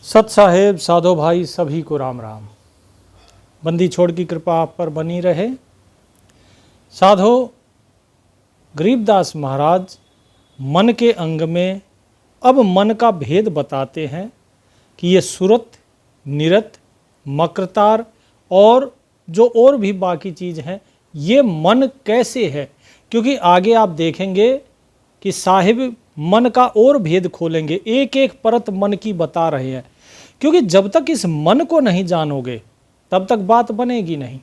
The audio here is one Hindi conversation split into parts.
सत साहेब, साधो भाई, सभी को राम राम। बंदी छोड़ की कृपा आप पर बनी रहे। साधो, गरीबदास महाराज मन के अंग में अब मन का भेद बताते हैं कि ये सुरत, निरत, मक्रतार और जो और भी बाकी चीज़ हैं, ये मन कैसे है। क्योंकि आगे आप देखेंगे कि साहिब मन का और भेद खोलेंगे, एक एक परत मन की बता रहे हैं। क्योंकि जब तक इस मन को नहीं जानोगे तब तक बात बनेगी नहीं।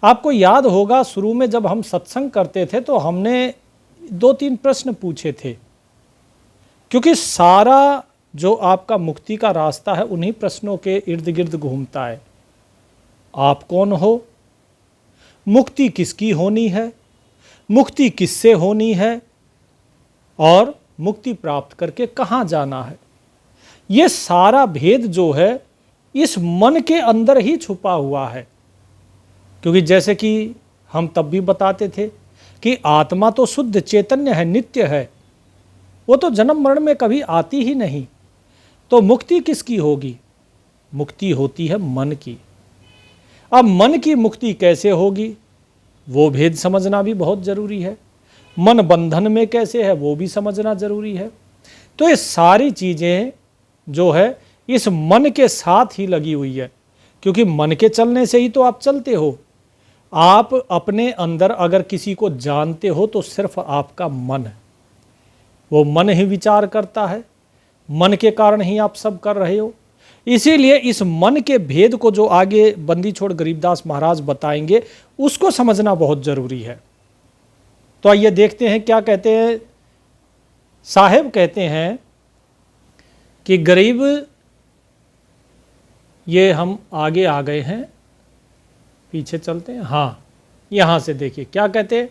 आपको याद होगा शुरू में जब हम सत्संग करते थे तो हमने 2-3 प्रश्न पूछे थे, क्योंकि सारा जो आपका मुक्ति का रास्ता है उन्हीं प्रश्नों के इर्द गिर्द घूमता है। आप कौन हो, मुक्ति किसकी होनी है, मुक्ति किससे होनी है और मुक्ति प्राप्त करके कहाँ जाना है। ये सारा भेद जो है इस मन के अंदर ही छुपा हुआ है। क्योंकि जैसे कि हम तब भी बताते थे कि आत्मा तो शुद्ध चैतन्य है, नित्य है, वो तो जन्म मरण में कभी आती ही नहीं। तो मुक्ति किसकी होगी, मुक्ति होती है मन की। अब मन की मुक्ति कैसे होगी वो भेद समझना भी बहुत जरूरी है। मन बंधन में कैसे है वो भी समझना जरूरी है। तो ये सारी चीज़ें जो है इस मन के साथ ही लगी हुई है। क्योंकि मन के चलने से ही तो आप चलते हो। आप अपने अंदर अगर किसी को जानते हो तो सिर्फ आपका मन है, वो मन ही विचार करता है, मन के कारण ही आप सब कर रहे हो। इसीलिए इस मन के भेद को जो आगे बंदी छोड़ गरीबदास महाराज बताएंगे उसको समझना बहुत जरूरी है। तो आइए देखते हैं क्या कहते हैं। साहेब कहते हैं कि गरीब, ये हम आगे आ गए हैं, पीछे चलते हैं। हाँ, यहाँ से देखिए क्या कहते हैं।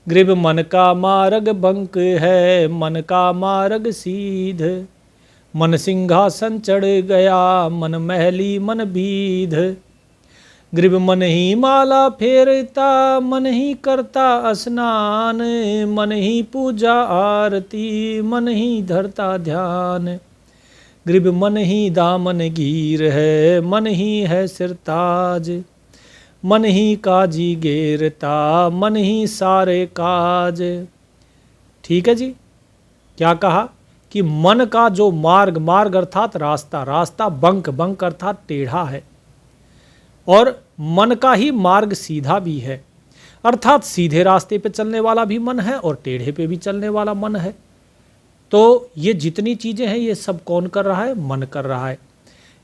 गरीब मन का मार्ग बंक है, मन का मार्ग सीध, मन सिंहासन चढ़ गया, मन महली मन बीध। गरीब मन ही माला फेरता, मन ही करता स्नान, मन ही पूजा आरती, मन ही धरता ध्यान। गरीब मन ही दामन गिर है, मन ही है सिरताज, मन ही काजी गेरता, मन ही सारे काज। ठीक है जी। क्या कहा कि मन का जो मार्ग, मार्ग अर्थात रास्ता, रास्ता बंक, बंक अर्थात टेढ़ा है, और मन का ही मार्ग सीधा भी है। अर्थात सीधे रास्ते पे चलने वाला भी मन है और टेढ़े पे भी चलने वाला मन है। तो ये जितनी चीज़ें हैं ये सब कौन कर रहा है, मन कर रहा है।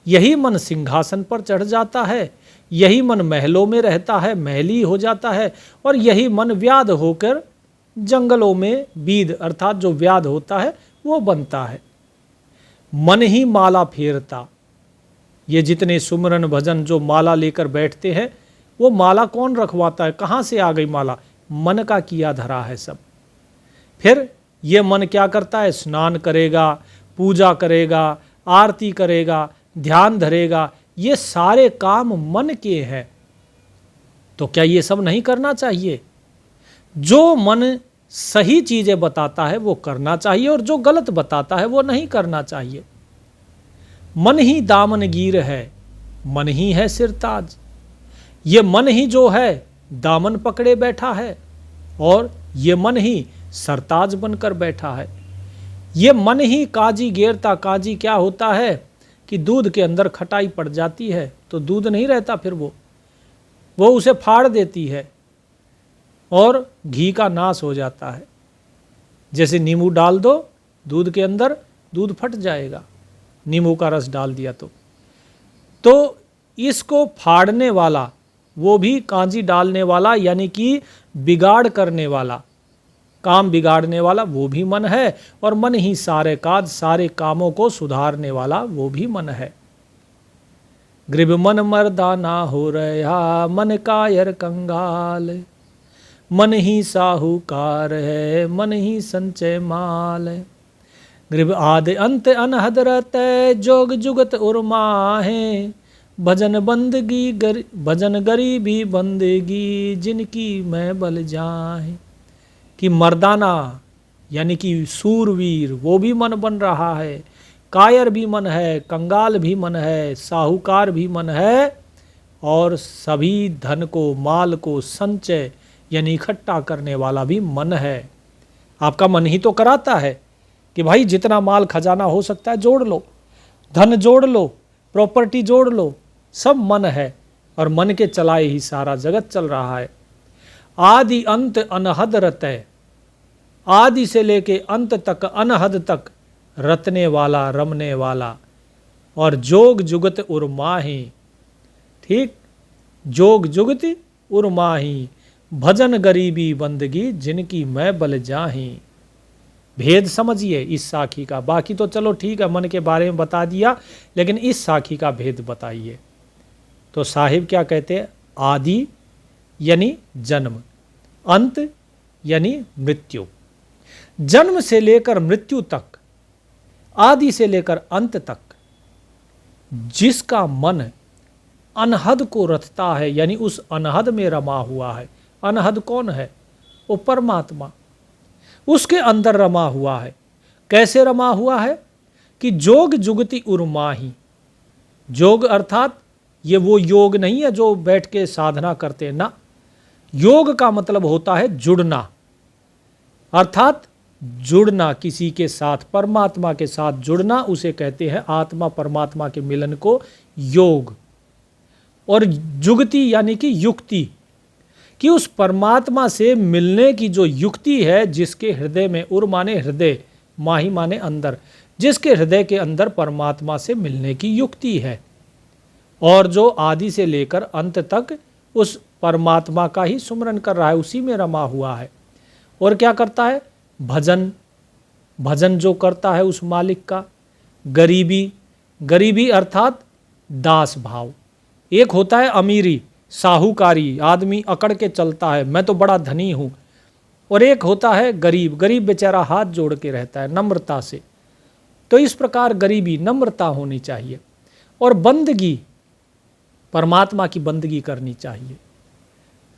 यही मन सिंहासन पर चढ़ जाता है, यही मन महलों में रहता है, महली हो जाता है, और यही मन व्याध होकर जंगलों में बीद अर्थात जो व्याध होता है वो बनता है। मन ही माला फेरता, ये जितने सुमरन भजन जो माला लेकर बैठते हैं वो माला कौन रखवाता है, कहाँ से आ गई माला, मन का किया धरा है सब। फिर ये मन क्या करता है, स्नान करेगा, पूजा करेगा, आरती करेगा, ध्यान धरेगा, ये सारे काम मन के हैं। तो क्या ये सब नहीं करना चाहिए? जो मन सही चीज़ें बताता है वो करना चाहिए और जो गलत बताता है वो नहीं करना चाहिए। मन ही दामन गिर है, मन ही है सिरताज। ये मन ही जो है दामन पकड़े बैठा है और ये मन ही सरताज बनकर बैठा है। ये मन ही काजी गेरता, काजी क्या होता है कि दूध के अंदर खटाई पड़ जाती है तो दूध नहीं रहता, फिर वो उसे फाड़ देती है और घी का नाश हो जाता है। जैसे नींबू डाल दो दूध के अंदर, दूध फट जाएगा, नींबू का रस डाल दिया तो इसको फाड़ने वाला, वो भी कांजी डालने वाला, यानी कि बिगाड़ करने वाला, काम बिगाड़ने वाला वो भी मन है, और मन ही सारे काज, सारे कामों को सुधारने वाला वो भी मन है। गरीब मन मर्दाना हो रहा, मन कायर कंगाल, मन ही साहूकार है, मन ही संचय माल। गरीब आदि अंत अनहद रहते, जोग जुगत उर्मा है, भजन बंदगी भजन गरीबी बंदगी, जिनकी मैं बल जाए। कि मर्दाना यानी कि सूरवीर वो भी मन बन रहा है, कायर भी मन है, कंगाल भी मन है, साहूकार भी मन है, और सभी धन को, माल को संचय यानी इकट्ठा करने वाला भी मन है। आपका मन ही तो कराता है कि भाई जितना माल खजाना हो सकता है जोड़ लो, धन जोड़ लो, प्रॉपर्टी जोड़ लो, सब मन है, और मन के चलाए ही सारा जगत चल रहा है। आदि अंत अनहद रतय, आदि से लेके अंत तक, अनहद तक रतने वाला, रमने वाला, और जोग जुगत उर्माही, ठीक, जोग जुगत उर्माही, भजन गरीबी बंदगी जिनकी मैं बल जाही। भेद समझिए इस साखी का। बाकी तो चलो ठीक है, मन के बारे में बता दिया, लेकिन इस साखी का भेद बताइए। तो साहिब क्या कहते हैं? आदि यानी जन्म, अंत यानी मृत्यु। जन्म से लेकर मृत्यु तक, आदि से लेकर अंत तक जिसका मन अनहद को रचता है, यानी उस अनहद में रमा हुआ है। अनहद कौन है? वो परमात्मा, उसके अंदर रमा हुआ है। कैसे रमा हुआ है? कि जोग जुगति उर्माही। जोग अर्थात ये वो योग नहीं है जो बैठ के साधना करते हैं ना। योग का मतलब होता है जुड़ना, अर्थात जुड़ना किसी के साथ, परमात्मा के साथ जुड़ना, उसे कहते हैं आत्मा परमात्मा के मिलन को योग। और जुगति यानी कि युक्ति, कि उस परमात्मा से मिलने की जो युक्ति है, जिसके हृदय में, उर माने हृदय, माही माने अंदर, जिसके हृदय के अंदर परमात्मा से मिलने की युक्ति है, और जो आदि से लेकर अंत तक उस परमात्मा का ही सुमरन कर रहा है, उसी में रमा हुआ है। और क्या करता है? भजन, भजन जो करता है उस मालिक का। गरीबी, गरीबी अर्थात दास भाव। एक होता है अमीरी, साहूकारी, आदमी अकड़ के चलता है, मैं तो बड़ा धनी हूँ। और एक होता है गरीब, गरीब बेचारा हाथ जोड़ के रहता है नम्रता से। तो इस प्रकार गरीबी, नम्रता होनी चाहिए। और बंदगी, परमात्मा की बंदगी करनी चाहिए।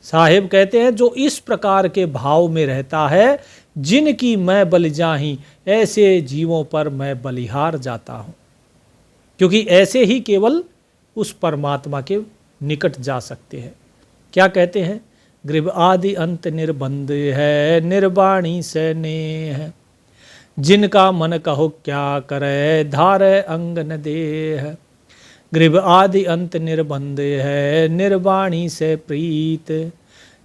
साहेब कहते हैं जो इस प्रकार के भाव में रहता है, जिनकी मैं बल जाही, ऐसे जीवों पर मैं बलिहार जाता हूँ। क्योंकि ऐसे ही केवल उस परमात्मा के निकट जा सकते हैं। क्या कहते हैं? गृभ आदि अंत निर्बंध है, निर्वाणी से नेह, जिनका मन कहो क्या करे, धारे अंग न देह। गृभ आदि अंत निर्बंध है, निर्वाणी से प्रीत,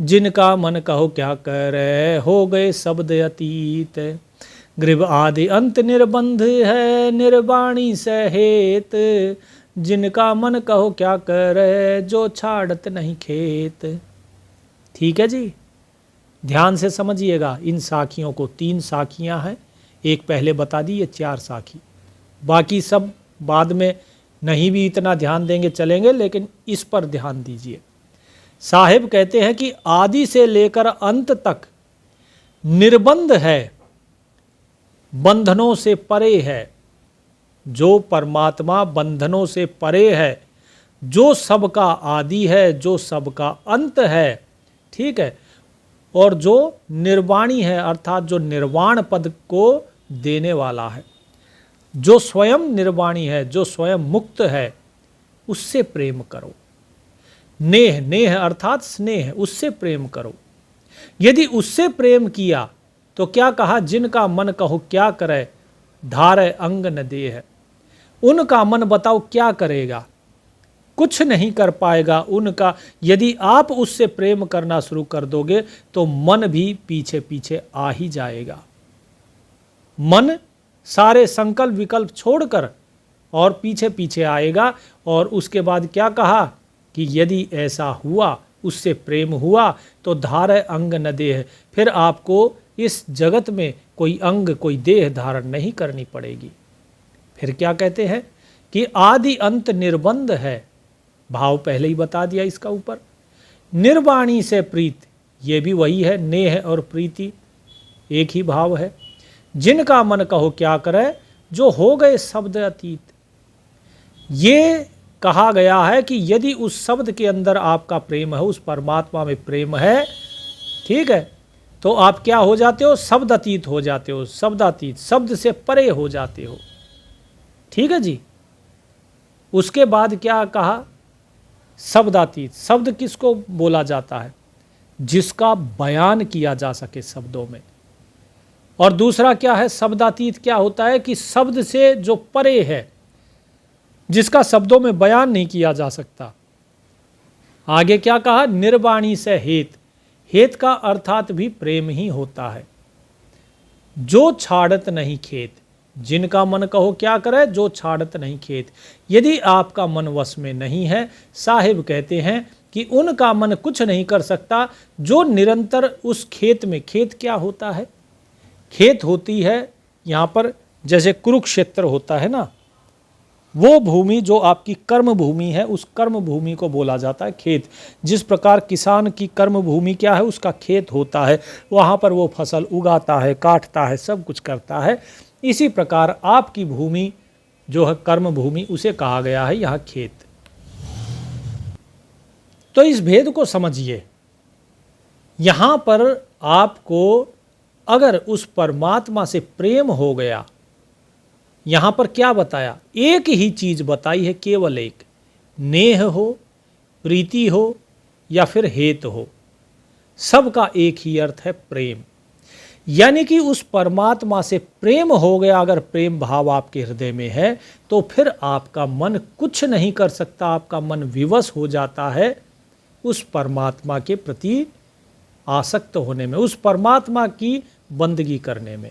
जिनका मन कहो क्या करे, हो गए शब्द अतीत। गृभ आदि अंत निर्बंध है, निर्वाणी से हेत, जिनका मन कहो क्या करे, जो छाड़त नहीं खेत। ठीक है जी, ध्यान से समझिएगा इन साखियों को। 3 साखियां हैं, एक पहले बता दी, ये 4 साखी। बाकी सब बाद में नहीं भी इतना ध्यान देंगे चलेंगे, लेकिन इस पर ध्यान दीजिए। साहिब कहते हैं कि आदि से लेकर अंत तक निर्बंध है, बंधनों से परे है। जो परमात्मा बंधनों से परे है, जो सबका आदि है, जो सबका अंत है, ठीक है, और जो निर्वाणी है, अर्थात जो निर्वाण पद को देने वाला है, जो स्वयं निर्वाणी है, जो स्वयं मुक्त है, उससे प्रेम करो। नेह, नेह अर्थात स्नेह, उससे प्रेम करो। यदि उससे प्रेम किया तो क्या कहा? जिनका मन कहो क्या करे, धारे अंग न देह। उनका मन बताओ क्या करेगा? कुछ नहीं कर पाएगा उनका। यदि आप उससे प्रेम करना शुरू कर दोगे तो मन भी पीछे पीछे आ ही जाएगा। मन सारे संकल्प विकल्प छोड़कर और पीछे पीछे आएगा। और उसके बाद क्या कहा कि यदि ऐसा हुआ, उससे प्रेम हुआ, तो धारय अंग न देह, फिर आपको इस जगत में कोई अंग, कोई देह धारण नहीं करनी पड़ेगी। फिर क्या कहते हैं कि आदि अंत निर्बंध है, भाव पहले ही बता दिया इसका ऊपर। निर्वाणी से प्रीत, ये भी वही है, नेह और प्रीति एक ही भाव है। जिनका मन कहो क्या करे, जो हो गए शब्द अतीत। ये कहा गया है कि यदि उस शब्द के अंदर आपका प्रेम है, उस परमात्मा में प्रेम है, ठीक है, तो आप क्या हो जाते हो? शब्द अतीत हो जाते हो। शब्दातीत, शब्द से परे हो जाते हो। ठीक है जी। उसके बाद क्या कहा, शब्दातीत। शब्द किसको बोला जाता है, जिसका बयान किया जा सके शब्दों में। और दूसरा क्या है, शब्दातीत क्या होता है कि शब्द से जो परे है, जिसका शब्दों में बयान नहीं किया जा सकता। आगे क्या कहा, निर्वाणी से हेत। हेत का अर्थात भी प्रेम ही होता है। जो छाड़त नहीं खेत, जिनका मन कहो क्या करे, जो छाड़त नहीं खेत। यदि आपका मन वश में नहीं है, साहिब कहते हैं कि उनका मन कुछ नहीं कर सकता जो निरंतर उस खेत में। खेत क्या होता है, खेत होती है यहाँ पर जैसे कुरुक्षेत्र होता है ना, वो भूमि जो आपकी कर्म भूमि है, उस कर्म भूमि को बोला जाता है खेत। जिस प्रकार किसान की कर्म भूमि क्या है, उसका खेत होता है, वहाँ पर वो फसल उगाता है, काटता है, सब कुछ करता है। इसी प्रकार आपकी भूमि जो है कर्म भूमि, उसे कहा गया है यहाँ खेत। तो इस भेद को समझिए। यहाँ पर आपको अगर उस परमात्मा से प्रेम हो गया, यहाँ पर क्या बताया, एक ही चीज बताई है, केवल एक, नेह हो, प्रीति हो या फिर हेत हो, सबका एक ही अर्थ है प्रेम। यानी कि उस परमात्मा से प्रेम हो गया, अगर प्रेम भाव आपके हृदय में है, तो फिर आपका मन कुछ नहीं कर सकता, आपका मन विवश हो जाता है उस परमात्मा के प्रति आसक्त होने में, उस परमात्मा की बंदगी करने में।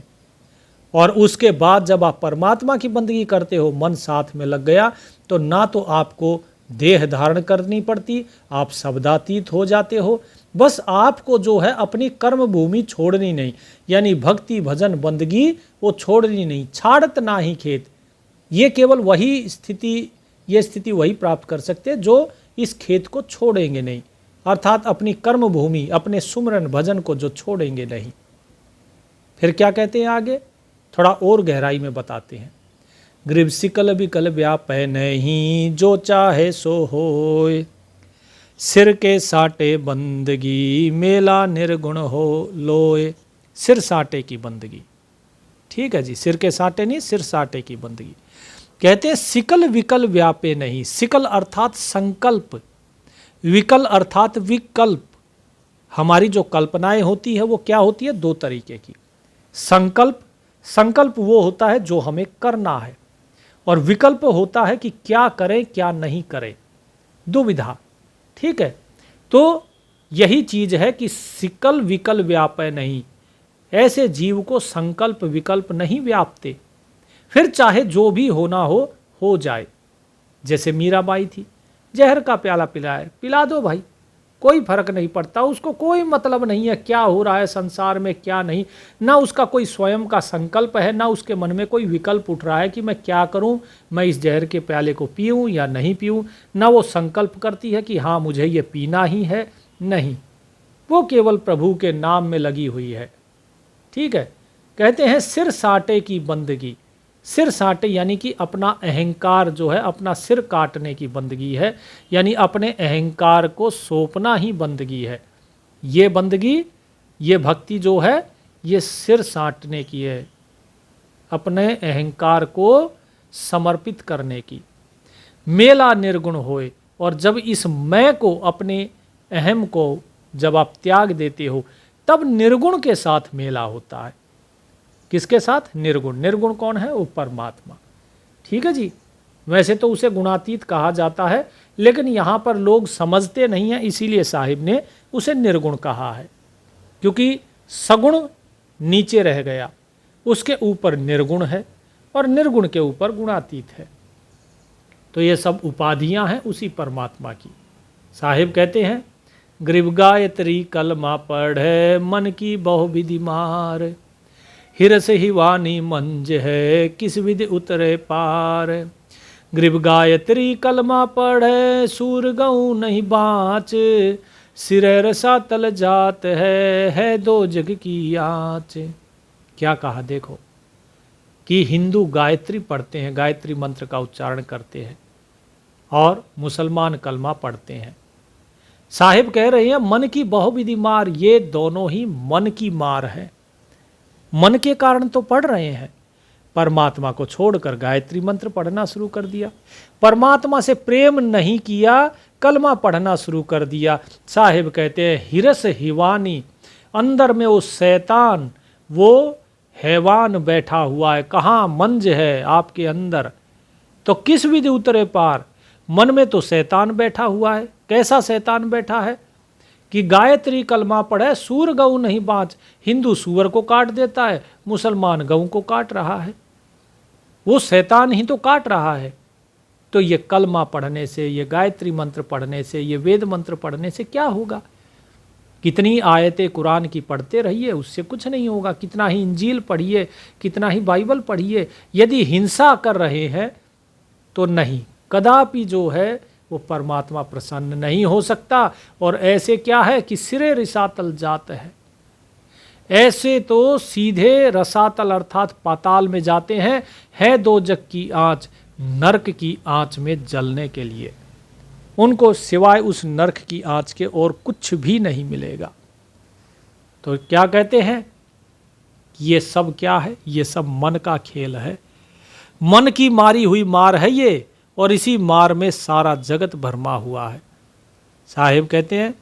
और उसके बाद जब आप परमात्मा की बंदगी करते हो, मन साथ में लग गया, तो ना तो आपको देह धारण करनी पड़ती, आप शब्दातीत हो जाते हो। बस आपको जो है अपनी कर्म भूमि छोड़नी नहीं, यानी भक्ति भजन बंदगी वो छोड़नी नहीं। छाड़त ना ही खेत, ये केवल वही स्थिति, ये स्थिति वही प्राप्त कर सकते हैं जो इस खेत को छोड़ेंगे नहीं, अर्थात अपनी कर्म भूमि, अपने सुमरन भजन को जो छोड़ेंगे नहीं। फिर क्या कहते हैं आगे, थोड़ा और गहराई में बताते हैं। ग्रीव सिकल विकल व्यापै नहीं, जो चाहे सो होय, सिर के साटे बंदगी, मेला निर्गुण हो लोय। सिर साटे की बंदगी, ठीक है जी, सिर के साटे नहीं, सिर साटे की बंदगी। कहते हैं सिकल विकल व्यापे नहीं। सिकल अर्थात संकल्प, विकल अर्थात विकल्प। हमारी जो कल्पनाएं होती है वो क्या होती है, दो तरीके की। संकल्प, संकल्प वो होता है जो हमें करना है, और विकल्प होता है कि क्या करें क्या नहीं करें, दुविधा। ठीक है, तो यही चीज है कि सिकल विकल व्यापय नहीं, ऐसे जीव को संकल्प विकल्प नहीं व्यापते, फिर चाहे जो भी होना हो जाए। जैसे मीराबाई थी, जहर का प्याला पिलाए, पिला दो भाई, कोई फर्क नहीं पड़ता, उसको कोई मतलब नहीं है क्या हो रहा है संसार में क्या नहीं, ना उसका कोई स्वयं का संकल्प है, ना उसके मन में कोई विकल्प उठ रहा है कि मैं क्या करूं, मैं इस जहर के प्याले को पीऊं या नहीं पीऊं, ना वो संकल्प करती है कि हाँ मुझे ये पीना ही है, नहीं, वो केवल प्रभु के नाम में लगी हुई है। ठीक है, कहते हैं सिर साटे की बंदगी। सिर साटे यानी कि अपना अहंकार जो है, अपना सिर काटने की बंदगी है, यानी अपने अहंकार को सौंपना ही बंदगी है। ये बंदगी, ये भक्ति जो है, ये सिर साटने की है, अपने अहंकार को समर्पित करने की। मेला निर्गुण होए, और जब इस मैं को, अपने अहम को जब आप त्याग देते हो, तब निर्गुण के साथ मेला होता है। किसके साथ, निर्गुण। निर्गुण कौन है, वो परमात्मा। ठीक है जी, वैसे तो उसे गुणातीत कहा जाता है, लेकिन यहाँ पर लोग समझते नहीं हैं, इसीलिए साहिब ने उसे निर्गुण कहा है, क्योंकि सगुण नीचे रह गया, उसके ऊपर निर्गुण है, और निर्गुण के ऊपर गुणातीत है। तो ये सब उपाधियां हैं उसी परमात्मा की। साहिब कहते हैं ग्रीव गायत्री कलमा पढ़े, मन की बहुविधि मार, हिरस ही वाणी मंज है, किस विधि उतरे पार। ग्रीव गायत्री कलमा पढ़े, सूर गऊ नहीं बाँच, सिरे रसा तल जात है दो जग की आँच। क्या कहा देखो, कि हिंदू गायत्री पढ़ते हैं, गायत्री मंत्र का उच्चारण करते हैं, और मुसलमान कलमा पढ़ते हैं। साहिब कह रहे हैं मन की बहुविधि मार, ये दोनों ही मन की मार है। मन के कारण तो पढ़ रहे हैं, परमात्मा को छोड़कर गायत्री मंत्र पढ़ना शुरू कर दिया, परमात्मा से प्रेम नहीं किया, कलमा पढ़ना शुरू कर दिया। साहिब कहते हैं हिरस हिवानी, अंदर में वो शैतान, वो हैवान बैठा हुआ है। कहाँ मंज है आपके अंदर, तो किस विधि उतरे पार। मन में तो शैतान बैठा हुआ है। कैसा शैतान बैठा है कि गायत्री कलमा पढ़े सूर गऊ नहीं बाँच। हिंदू सूअर को काट देता है, मुसलमान गऊ को काट रहा है, वो शैतान ही तो काट रहा है। तो ये कलमा पढ़ने से, ये गायत्री मंत्र पढ़ने से, ये वेद मंत्र पढ़ने से क्या होगा। कितनी आयतें कुरान की पढ़ते रहिए, उससे कुछ नहीं होगा। कितना ही इंजील पढ़िए, कितना ही बाइबल पढ़िए, यदि हिंसा कर रहे हैं तो नहीं, कदापि जो है वो परमात्मा प्रसन्न नहीं हो सकता। और ऐसे क्या है कि सिरे रसातल जात है, ऐसे तो सीधे रसातल अर्थात पाताल में जाते हैं, है दो जग की आँच, नरक की आँच में जलने के लिए। उनको सिवाय उस नरक की आँच के और कुछ भी नहीं मिलेगा। तो क्या कहते हैं, ये सब क्या है, ये सब मन का खेल है, मन की मारी हुई मार है ये, और इसी मार में सारा जगत भरमा हुआ है। साहिब कहते हैं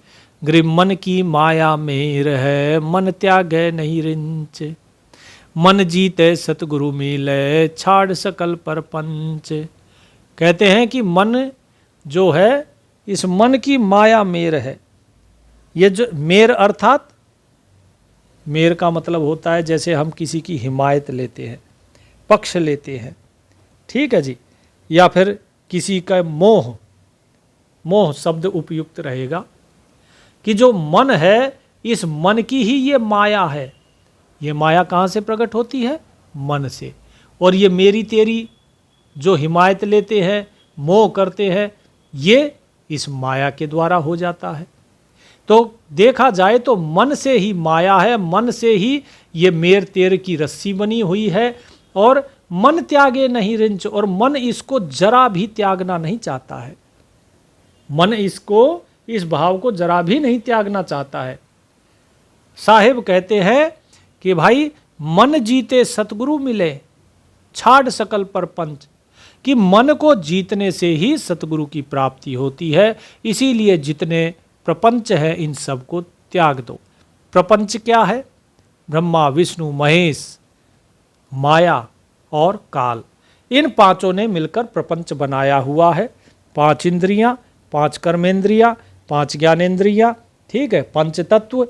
गृह मन की माया मेर है, मन त्यागे नहीं रिंच, मन जीते सतगुरु मिले, छाड़ सकल पर पंच। कहते हैं कि मन जो है, इस मन की माया मेर है। ये जो मेर अर्थात, मेर का मतलब होता है जैसे हम किसी की हिमायत लेते हैं, पक्ष लेते हैं, ठीक है जी, या फिर किसी का मोह, मोह शब्द उपयुक्त रहेगा कि जो मन है, इस मन की ही ये माया है। ये माया कहाँ से प्रकट होती है, मन से। और ये मेरी तेरी जो हिमायत लेते हैं, मोह करते हैं, ये इस माया के द्वारा हो जाता है। तो देखा जाए तो मन से ही माया है, मन से ही ये मेर तेर की रस्सी बनी हुई है। और मन त्यागे नहीं रिंच, और मन इसको जरा भी त्यागना नहीं चाहता है। मन इसको, इस भाव को जरा भी नहीं त्यागना चाहता है। साहिब कहते हैं कि भाई मन जीते सतगुरु मिले, छाड़ सकल पर पंच, कि मन को जीतने से ही सतगुरु की प्राप्ति होती है। इसीलिए जितने प्रपंच है इन सब को त्याग दो। प्रपंच क्या है, ब्रह्मा विष्णु महेश माया और काल, इन पांचों ने मिलकर प्रपंच बनाया हुआ है। 5 इंद्रियां, 5 कर्मेंद्रियां, 5 ज्ञानेंद्रियां, ठीक है, पंच तत्व,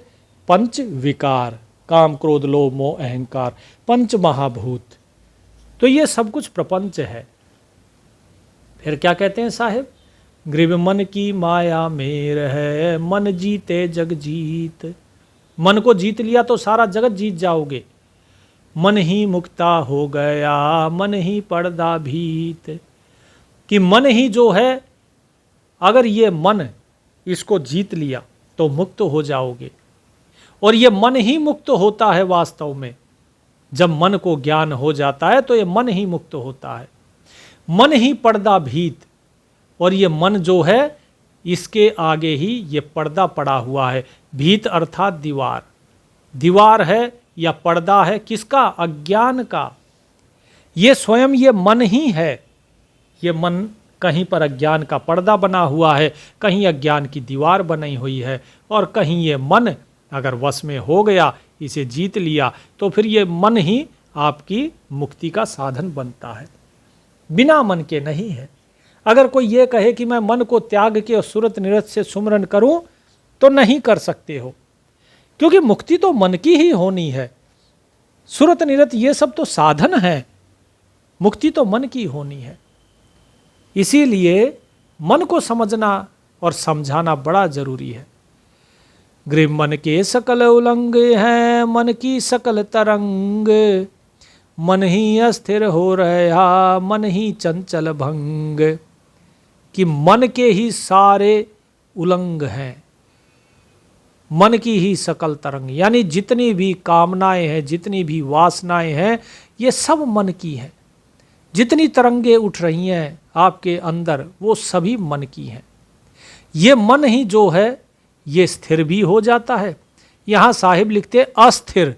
5 विकार, काम क्रोध लोभ मोह अहंकार, 5 महाभूत। तो ये सब कुछ प्रपंच है। फिर क्या कहते हैं साहिब, गृह मन की माया मेर है, मन जीते जग जीत। मन को जीत लिया तो सारा जगत जीत जाओगे। मन ही मुक्ता हो गया, मन ही पर्दा भीत, कि मन ही जो है, अगर ये मन इसको जीत लिया तो मुक्त हो जाओगे। और ये मन ही मुक्त होता है वास्तव में। जब मन को ज्ञान हो जाता है तो ये मन ही मुक्त होता है। मन ही पर्दा भीत, और ये मन जो है, इसके आगे ही ये पर्दा पड़ा हुआ है। भीत अर्थात दीवार, दीवार है या पर्दा है, किसका, अज्ञान का। ये स्वयं ये मन ही है। ये मन कहीं पर अज्ञान का पर्दा बना हुआ है, कहीं अज्ञान की दीवार बनी हुई है, और कहीं ये मन अगर वश में हो गया, इसे जीत लिया, तो फिर ये मन ही आपकी मुक्ति का साधन बनता है, बिना मन के नहीं है। अगर कोई ये कहे कि मैं मन को त्याग के और सुरत निरत से सुमरन करूं, तो नहीं कर सकते हो, क्योंकि मुक्ति तो मन की ही होनी है। सुरत निरत ये सब तो साधन है, मुक्ति तो मन की होनी है। इसीलिए मन को समझना और समझाना बड़ा जरूरी है। गृह मन के सकल उलंग हैं, मन की सकल तरंग, मन ही अस्थिर हो रहा, मन ही चंचल भंग, कि मन के ही सारे उलंग हैं, मन की ही सकल तरंग, यानी जितनी भी कामनाएं हैं, जितनी भी वासनाएं हैं, ये सब मन की हैं। जितनी तरंगे उठ रही हैं आपके अंदर, वो सभी मन की हैं। ये मन ही जो है, ये स्थिर भी हो जाता है। यहाँ साहिब लिखते अस्थिर,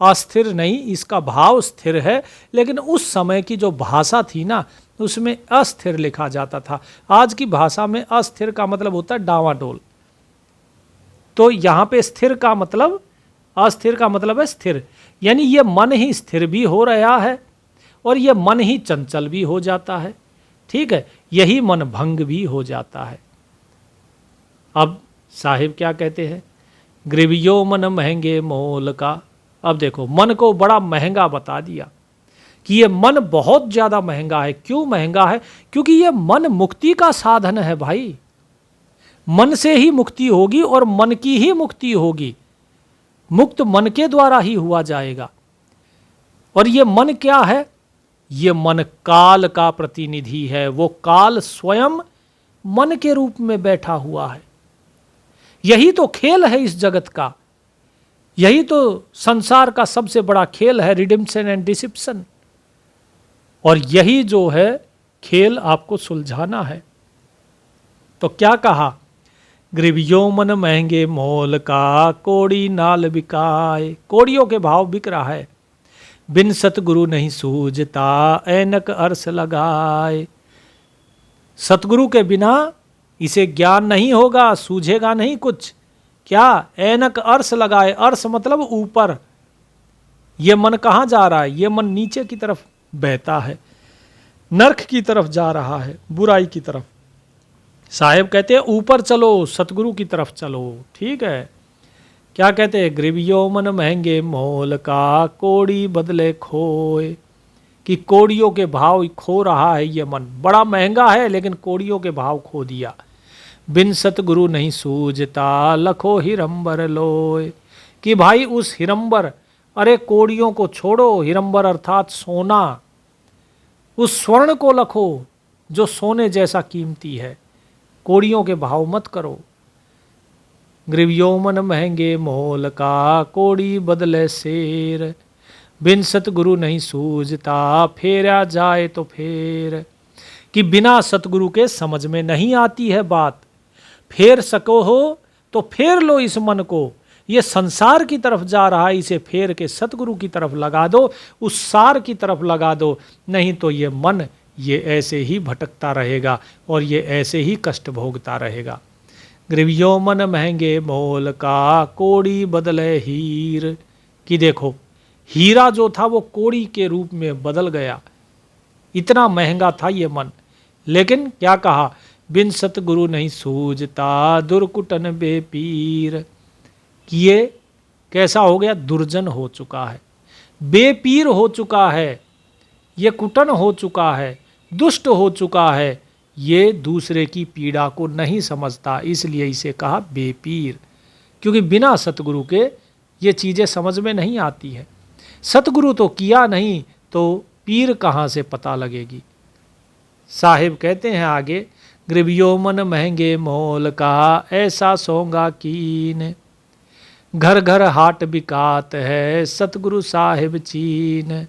अस्थिर नहीं, इसका भाव स्थिर है, लेकिन उस समय की जो भाषा थी ना उसमें अस्थिर लिखा जाता था। आज की भाषा में अस्थिर का मतलब होता है डावाडोल, तो यहाँ पे स्थिर का मतलब, अस्थिर का मतलब है स्थिर, यानी ये मन ही स्थिर भी हो रहा है और ये मन ही चंचल भी हो जाता है। ठीक है, यही मन भंग भी हो जाता है। अब साहिब क्या कहते हैं, ग्रीवियो मन महंगे मोल का। अब देखो मन को बड़ा महंगा बता दिया कि ये मन बहुत ज़्यादा महंगा है। क्यों महंगा है? क्योंकि ये मन मुक्ति का साधन है भाई। मन से ही मुक्ति होगी और मन की ही मुक्ति होगी, मुक्त मन के द्वारा ही हुआ जाएगा। और ये मन क्या है? ये मन काल का प्रतिनिधि है। वो काल स्वयं मन के रूप में बैठा हुआ है। यही तो खेल है इस जगत का, यही तो संसार का सबसे बड़ा खेल है, रिडेम्पशन एंड डिसेप्शन। और यही जो है खेल आपको सुलझाना है। तो क्या कहा, ग्रीवियो मन महंगे मोल का, कोड़ी नाल बिकाए। कोड़ियों के भाव बिक रहा है। बिन सतगुरु नहीं सूझता, ऐनक अर्स लगाए। सतगुरु के बिना इसे ज्ञान नहीं होगा, सूझेगा नहीं कुछ। क्या? ऐनक अर्स लगाए। अर्स मतलब ऊपर। ये मन कहाँ जा रहा है? ये मन नीचे की तरफ बहता है, नरक की तरफ जा रहा है, बुराई की तरफ। साहेब कहते हैं ऊपर चलो, सतगुरु की तरफ चलो। ठीक है, क्या कहते हैं, ग्रीवियो मन महंगे मोल का, कोड़ी बदले खोए। कि कोड़ियों के भाव खो रहा है ये मन, बड़ा महंगा है लेकिन कोड़ियों के भाव खो दिया। बिन सतगुरु नहीं सूझता, लखो हिरंबर लोए। कि भाई उस हिरंबर, अरे कोड़ियों को छोड़ो, हिरंबर अर्थात सोना, उस स्वर्ण को लखो जो सोने जैसा कीमती है। कोड़ियों के भाव मत करो। ग्रीवियो मन महंगे मोल का, कोड़ी बदले शेर। बिन सतगुरु नहीं सूझता, फेरा जाए तो फेर। कि बिना सतगुरु के समझ में नहीं आती है बात। फेर सको हो तो फेर लो इस मन को। ये संसार की तरफ जा रहा है, इसे फेर के सतगुरु की तरफ लगा दो, उस सार की तरफ लगा दो। नहीं तो ये मन ये ऐसे ही भटकता रहेगा और ये ऐसे ही कष्ट भोगता रहेगा। ग्रीवियो मन महंगे मोल का, कोड़ी बदले हीर। कि देखो हीरा जो था वो कोड़ी के रूप में बदल गया, इतना महंगा था ये मन। लेकिन क्या कहा, बिन सतगुरु नहीं सूझता, दुर्कुटन बेपीर। कि ये कैसा हो गया, दुर्जन हो चुका है, बेपीर हो चुका है, ये कुटन हो चुका है, दुष्ट हो चुका है। ये दूसरे की पीड़ा को नहीं समझता, इसलिए इसे कहा बेपीर। क्योंकि बिना सतगुरु के ये चीज़ें समझ में नहीं आती है। सतगुरु तो किया नहीं तो पीर कहाँ से पता लगेगी। साहिब कहते हैं आगे, ग्रीवियो मन महंगे मोल का, ऐसा सोंगा कीन। घर घर हाट बिकात है, सतगुरु साहिब चीन।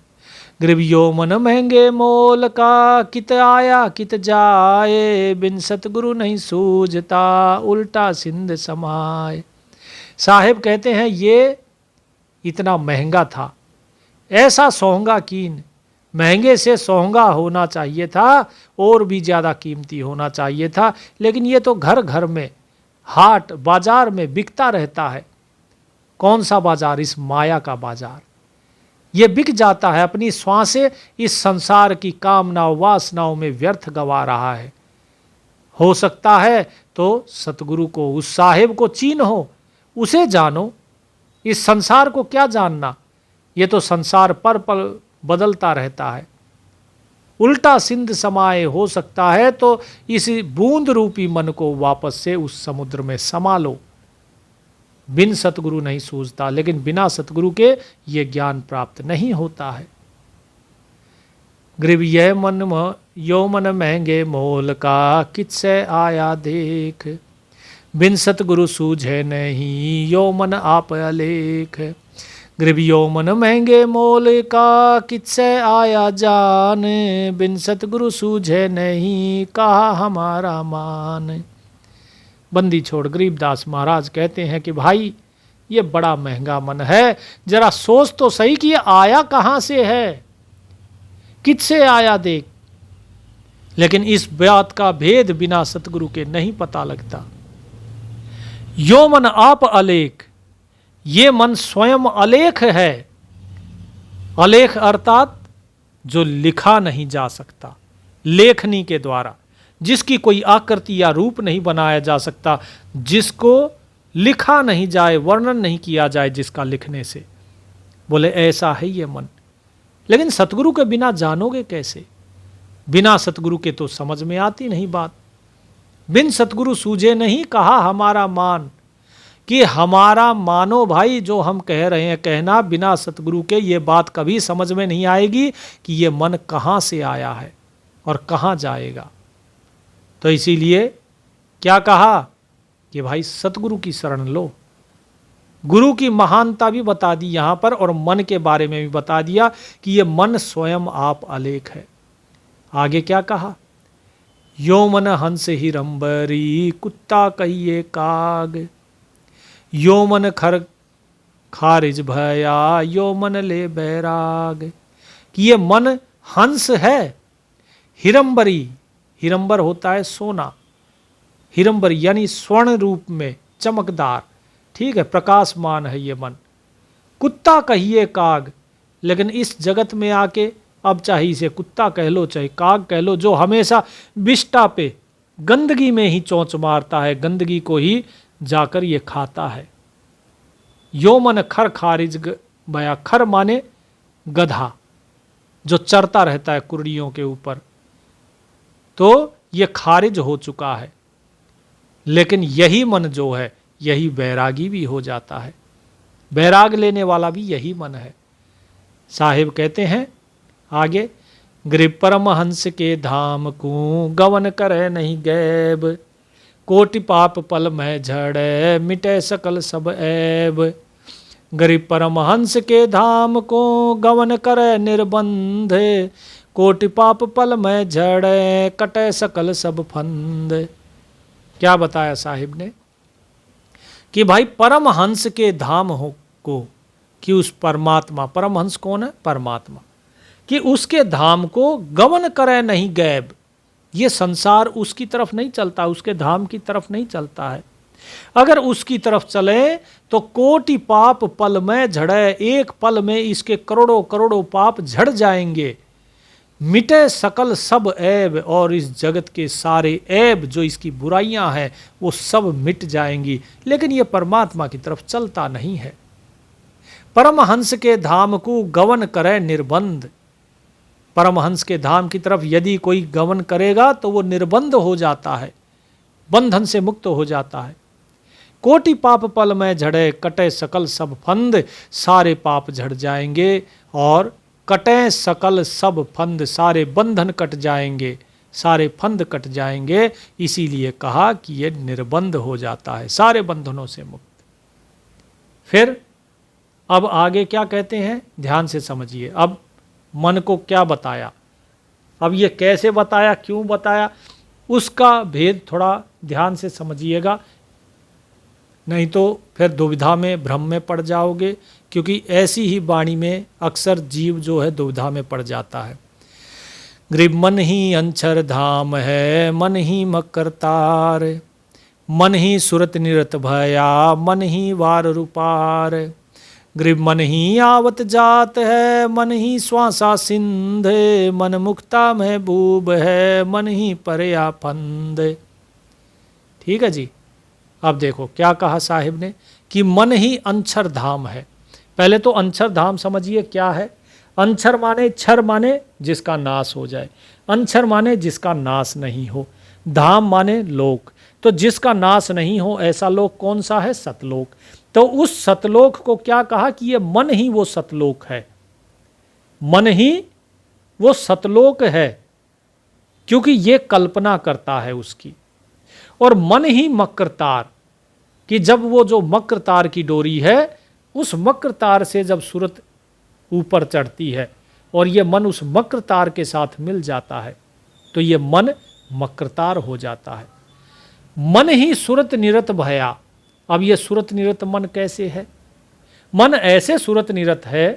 ग्रीवियो मन महंगे मोल का, कित आया कित जाए। बिन सतगुरु नहीं सूझता, उल्टा सिंध समाए। साहिब कहते हैं ये इतना महंगा था, ऐसा सोहंगा कीन। महंगे से सोहंगा होना चाहिए था, और भी ज़्यादा कीमती होना चाहिए था। लेकिन ये तो घर घर में, हाट बाजार में बिकता रहता है। कौन सा बाजार? इस माया का बाजार। ये बिक जाता है, अपनी श्वासें इस संसार की कामनाओं वासनाओं में व्यर्थ गवा रहा है। हो सकता है तो सतगुरु को, उस साहिब को चीन्हो, उसे जानो। इस संसार को क्या जानना, ये तो संसार पर पल बदलता रहता है। उल्टा सिंध समाए, हो सकता है तो इस बूंद रूपी मन को वापस से उस समुद्र में समा लो। बिन सतगुरु नहीं सूझता, लेकिन बिना सतगुरु के ये ज्ञान प्राप्त नहीं होता है। ग्रीवियो मन महंगे मोल का, कितसे आया देख। बिन सतगुरु सूझे नहीं, यो मन आप अलेख। ग्रीवियो मन महंगे मोल का, कितसे आया जान। बिन सतगुरु सूझे नहीं, कहा हमारा मान। बंदी छोड़ गरीबदास महाराज कहते हैं कि भाई ये बड़ा महंगा मन है, जरा सोच तो सही कि ये आया कहां से है, किससे आया देख। लेकिन इस बात का भेद बिना सतगुरु के नहीं पता लगता। यो मन आप अलेख, ये मन स्वयं अलेख है। अलेख अर्थात जो लिखा नहीं जा सकता लेखनी के द्वारा, जिसकी कोई आकृति या रूप नहीं बनाया जा सकता, जिसको लिखा नहीं जाए, वर्णन नहीं किया जाए जिसका लिखने से। बोले ऐसा है ये मन। लेकिन सतगुरु के बिना जानोगे कैसे? बिना सतगुरु के तो समझ में आती नहीं बात। बिन सतगुरु सूझे नहीं कहा हमारा मान, कि हमारा मानो भाई, जो हम कह रहे हैं कहना, बिना सतगुरु के ये बात कभी समझ में नहीं आएगी कि ये मन कहाँ से आया है और कहाँ जाएगा। तो इसीलिए क्या कहा कि भाई सतगुरु की शरण लो। गुरु की महानता भी बता दी यहां पर, और मन के बारे में भी बता दिया कि ये मन स्वयं आप अलेख है। आगे क्या कहा? यो मन हंस हिरंबरी, कुत्ता कहिए काग, यो मन खर खारिज भया, यो मन ले बैराग। कि ये मन हंस है, हिरंबरी, हिरंबर होता है सोना, हिरंबर यानी स्वर्ण रूप में चमकदार, ठीक है, प्रकाशमान है ये मन। कुत्ता कहिए काग, लेकिन इस जगत में आके अब चाहे इसे कुत्ता कह लो चाहे काग कह लो, जो हमेशा विष्टा पे गंदगी में ही चोंच मारता है, गंदगी को ही जाकर ये खाता है। यो मन खर खारिज बया, खर माने गधा जो चरता रहता है कुर्डियों के ऊपर, तो ये खारिज हो चुका है। लेकिन यही मन जो है यही बैरागी भी हो जाता है, बैराग लेने वाला भी यही मन है। साहिब कहते हैं आगे, गृह परमहंस के धाम को गवन करे नहीं गैब, कोटि पाप पल में झड़े मिटे सकल सब ऐब। गरीब परमहंस के धाम को गवन करे निर्बंध, कोटि पाप पल में झड़े कटे सकल सब फंद। क्या बताया साहिब ने कि भाई परमहंस के धाम हो को, कि उस परमात्मा, परमहंस कौन है? परमात्मा, कि उसके धाम को गवन करे नहीं गैब। ये संसार उसकी तरफ नहीं चलता, उसके धाम की तरफ नहीं चलता है। अगर उसकी तरफ चले तो कोटि पाप पल में झड़े, एक पल में इसके करोड़ों करोड़ों पाप झड़ जाएंगे। मिटे सकल सब ऐब, और इस जगत के सारे ऐब जो इसकी बुराइयां हैं वो सब मिट जाएंगी। लेकिन ये परमात्मा की तरफ चलता नहीं है। परमहंस के धाम को गवन करे निर्बंध, परमहंस के धाम की तरफ यदि कोई गमन करेगा तो वो निर्बंध हो जाता है, बंधन से मुक्त हो जाता है। कोटि पाप पल में झड़े कटे सकल सब फंद, सारे पाप झड़ जाएंगे और कटे सकल सब फंद, सारे बंधन कट जाएंगे, सारे फंद कट जाएंगे। इसीलिए कहा कि ये निर्बंध हो जाता है, सारे बंधनों से मुक्त। फिर अब आगे क्या कहते हैं, ध्यान से समझिए। अब मन को क्या बताया, अब ये कैसे बताया, क्यों बताया, उसका भेद थोड़ा ध्यान से समझिएगा, नहीं तो फिर दुविधा में, भ्रम में पड़ जाओगे। क्योंकि ऐसी ही वाणी में अक्सर जीव जो है दुविधा में पड़ जाता है। गृह मन ही अंचर धाम है, मन ही मकरतार, मन ही सुरत निरत भया, मन ही वार रूपार। गृह मन ही आवत जात है, मन ही श्वासा सिंध, मन मुक्ता महबूब है, मन ही परया फंद। ठीक है जी। अब देखो क्या कहा साहिब ने कि मन ही अंचर धाम है। पहले तो अंचर धाम समझिए क्या है। अंचर माने, छर माने जिसका नाश हो जाए, अंचर माने जिसका नाश नहीं हो, धाम माने लोक। तो जिसका नाश नहीं हो ऐसा लोक कौन सा है? सतलोक। तो उस सतलोक को क्या कहा कि ये मन ही वो सतलोक है, मन ही वो सतलोक है, क्योंकि ये कल्पना करता है उसकी। और मन ही मक्रतार, कि जब वो जो मक्रतार की डोरी है, उस मक्रतार से जब सूरत ऊपर चढ़ती है और ये मन उस मक्रतार के साथ मिल जाता है तो ये मन मक्रतार हो जाता है। मन ही सुरत निरत भया। अब ये सुरत निरत मन कैसे है? मन ऐसे सुरत निरत है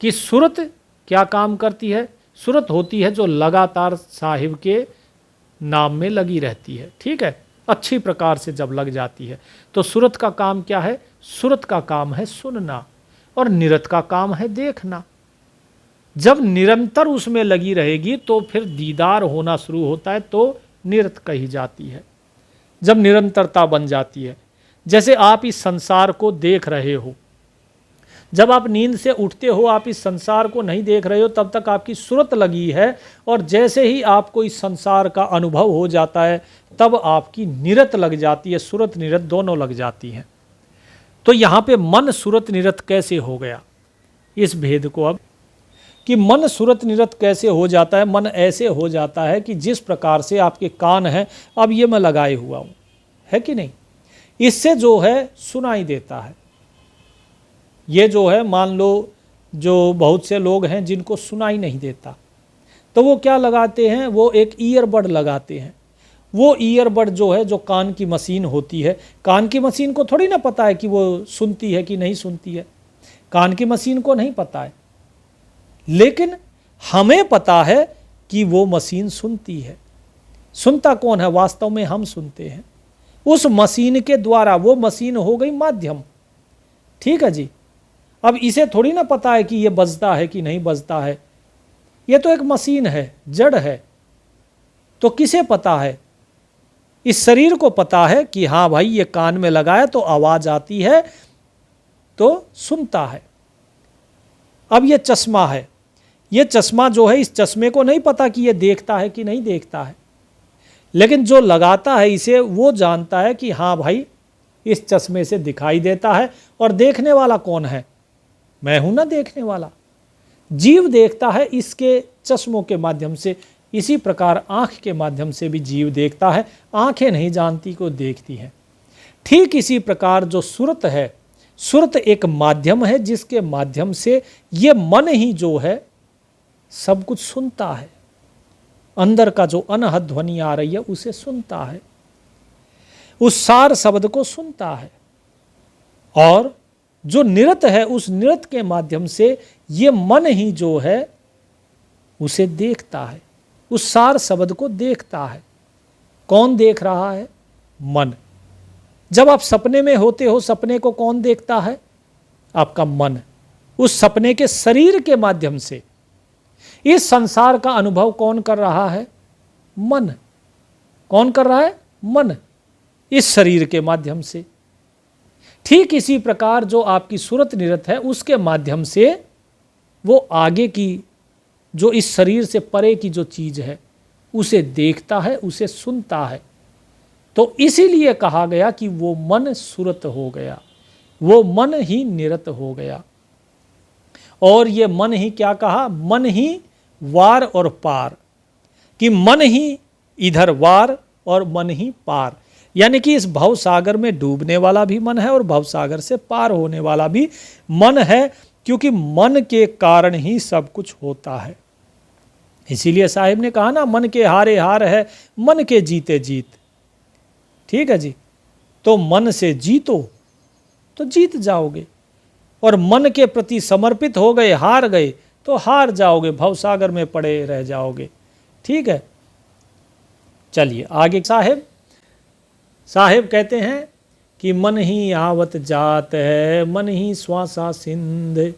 कि सुरत क्या काम करती है? सुरत होती है जो लगातार साहिब के नाम में लगी रहती है, ठीक है, अच्छी प्रकार से जब लग जाती है। तो सुरत का काम क्या है? सुरत का काम है सुनना, और निरत का काम है देखना। जब निरंतर उसमें लगी रहेगी तो फिर दीदार होना शुरू होता है, तो निरत कही जाती है। जब निरंतरता बन जाती है, जैसे आप इस संसार को देख रहे हो, जब आप नींद से उठते हो आप इस संसार को नहीं देख रहे हो, तब तक आपकी सुरत लगी है, और जैसे ही आपको इस संसार का अनुभव हो जाता है तब आपकी निरत लग जाती है, सुरत निरत दोनों लग जाती हैं। तो यहाँ पे मन सुरत निरत कैसे हो गया, इस भेद को अब, कि मन सुरत निरत कैसे हो जाता है? मन ऐसे हो जाता है कि जिस प्रकार से आपके कान हैं, अब ये मैं लगाए हुआ हूँ, है कि नहीं, इससे जो है सुनाई देता है। ये जो है, मान लो जो बहुत से लोग हैं जिनको सुनाई नहीं देता, तो वो क्या लगाते हैं? वो एक ईयरबड लगाते हैं। वो ईयरबड जो है, जो कान की मशीन होती है, कान की मशीन को थोड़ी ना पता है कि वो सुनती है कि नहीं सुनती है, कान की मशीन को नहीं पता है, लेकिन हमें पता है कि वो मशीन सुनती है। सुनता कौन है? वास्तव में हम सुनते हैं उस मशीन के द्वारा। वो मशीन हो गई माध्यम, ठीक है जी। अब इसे थोड़ी ना पता है कि ये बजता है कि नहीं बजता है, ये तो एक मशीन है, जड़ है। तो किसे पता है? इस शरीर को पता है कि हाँ भाई ये कान में लगा है तो आवाज आती है, तो सुनता है। अब ये चश्मा है, ये चश्मा जो है, इस चश्मे को नहीं पता कि ये देखता है कि नहीं देखता है, लेकिन जो लगाता है इसे वो जानता है कि हाँ भाई इस चश्मे से दिखाई देता है। और देखने वाला कौन है? मैं हूं ना देखने वाला। जीव देखता है इसके चश्मों के माध्यम से। इसी प्रकार आँख के माध्यम से भी जीव देखता है, आँखें नहीं जानती को देखती हैं। ठीक इसी प्रकार जो सुरत है, सुरत एक माध्यम है जिसके माध्यम से ये मन ही जो है सब कुछ सुनता है। अंदर का जो अनहद ध्वनि आ रही है उसे सुनता है, उस सार शब्द को सुनता है। और जो निरत है, उस निरत के माध्यम से ये मन ही जो है उसे देखता है, उस सार शब्द को देखता है। कौन देख रहा है? मन। जब आप सपने में होते हो, सपने को कौन देखता है? आपका मन। उस सपने के शरीर के माध्यम से इस संसार का अनुभव कौन कर रहा है? मन। कौन कर रहा है? मन, इस शरीर के माध्यम से। ठीक इसी प्रकार जो आपकी सुरत निरत है, उसके माध्यम से वो आगे की जो इस शरीर से परे की जो चीज है उसे देखता है, उसे सुनता है। तो इसीलिए कहा गया कि वो मन सुरत हो गया, वो मन ही निरत हो गया। और ये मन ही क्या कहा? मन ही वार और पार, कि मन ही इधर वार और मन ही पार। यानी कि इस भव सागर में डूबने वाला भी मन है और भव सागर से पार होने वाला भी मन है, क्योंकि मन के कारण ही सब कुछ होता है। इसीलिए साहिब ने कहा ना, मन के हारे हार है, मन के जीते जीत। ठीक है जी। तो मन से जीतो तो जीत जाओगे, और मन के प्रति समर्पित हो गए, हार गए तो हार जाओगे, भवसागर में पड़े रह जाओगे। ठीक है, चलिए आगे। साहेब कहते हैं कि मन ही आवत जात है, मन ही श्वासा सिंध,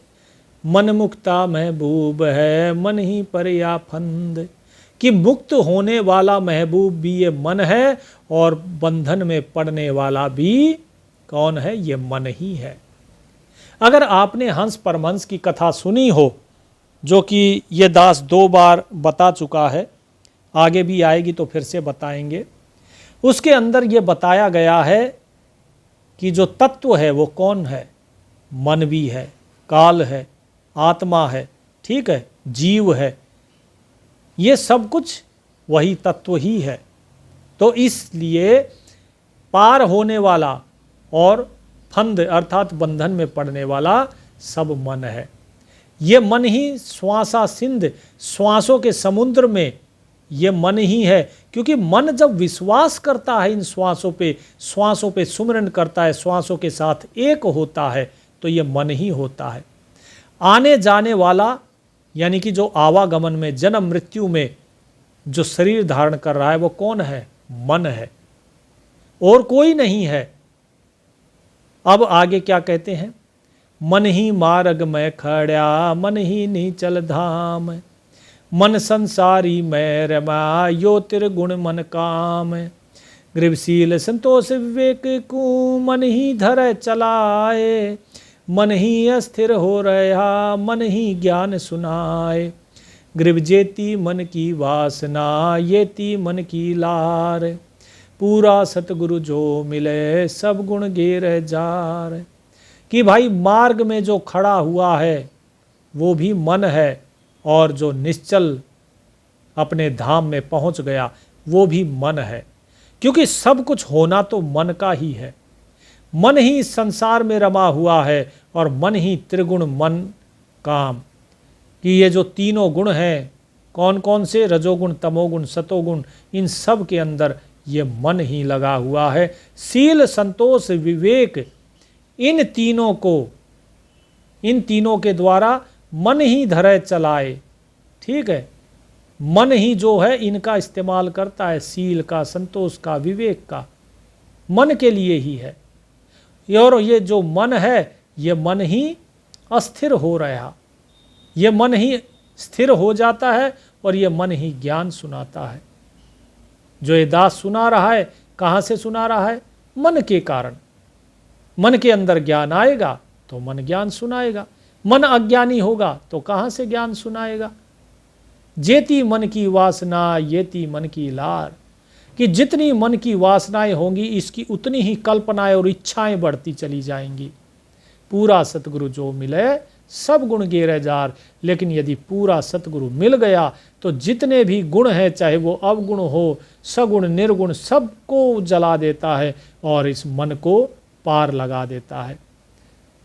मन मुक्ता महबूब है, मन ही पर या फंद। कि मुक्त होने वाला महबूब भी ये मन है, और बंधन में पड़ने वाला भी कौन है? ये मन ही है। अगर आपने हंस परमहंस की कथा सुनी हो, जो कि ये दास 2 बार बता चुका है, आगे भी आएगी तो फिर से बताएंगे, उसके अंदर ये बताया गया है कि जो तत्व है वो कौन है? मन भी है, काल है, आत्मा है, ठीक है, जीव है, ये सब कुछ वही तत्व ही है। तो इसलिए पार होने वाला और फंद अर्थात बंधन में पड़ने वाला सब मन है। ये मन ही श्वासा सिंध, श्वासों के समुद्र में ये मन ही है। क्योंकि मन जब विश्वास करता है इन श्वासों पे सुमिरन करता है, श्वासों के साथ एक होता है, तो ये मन ही होता है। आने जाने वाला यानी कि जो आवागमन में, जन्म मृत्यु में जो शरीर धारण कर रहा है वो कौन है? मन है, और कोई नहीं है। अब आगे क्या कहते हैं? मन ही मार्ग में खड़ा, मन ही नीचल धाम, मन संसारी मैं रमा, यो त्रिगुण मन काम, गृहशील संतोष विवेक को मन ही धर चलाए, मन ही अस्थिर हो रहा, मन ही ज्ञान सुनाए, गृह जेती मन की वासना, येती मन की लार, पूरा सतगुरु जो मिले, सब गुण गेर जार। कि भाई मार्ग में जो खड़ा हुआ है वो भी मन है, और जो निश्चल अपने धाम में पहुंच गया वो भी मन है, क्योंकि सब कुछ होना तो मन का ही है। मन ही इस संसार में रमा हुआ है, और मन ही त्रिगुण मन काम। कि ये जो तीनों गुण हैं, कौन कौन से? रजोगुण, तमोगुण, सतोगुण, इन सब के अंदर ये मन ही लगा हुआ है। शील, संतोष, विवेक, इन तीनों के द्वारा मन ही धरे चलाए। ठीक है, मन ही जो है इनका इस्तेमाल करता है, शील का, संतोष का, विवेक का, मन के लिए ही है। और ये जो मन है, ये मन ही अस्थिर हो रहा, ये मन ही स्थिर हो जाता है, और ये मन ही ज्ञान सुनाता है। जो ये दास सुना रहा है, कहाँ से सुना रहा है? मन के कारण। मन के अंदर ज्ञान आएगा तो मन ज्ञान सुनाएगा, मन अज्ञानी होगा तो कहाँ से ज्ञान सुनाएगा? जेती मन की वासना, येती मन की लार। कि जितनी मन की वासनाएं होंगी, इसकी उतनी ही कल्पनाएं और इच्छाएं बढ़ती चली जाएंगी। पूरा सतगुरु जो मिले, सब गुण गेरे जार। लेकिन यदि पूरा सतगुरु मिल गया तो जितने भी गुण हैं, चाहे वो अवगुण हो, सगुण, निर्गुण, सबको जला देता है और इस मन को पार लगा देता है।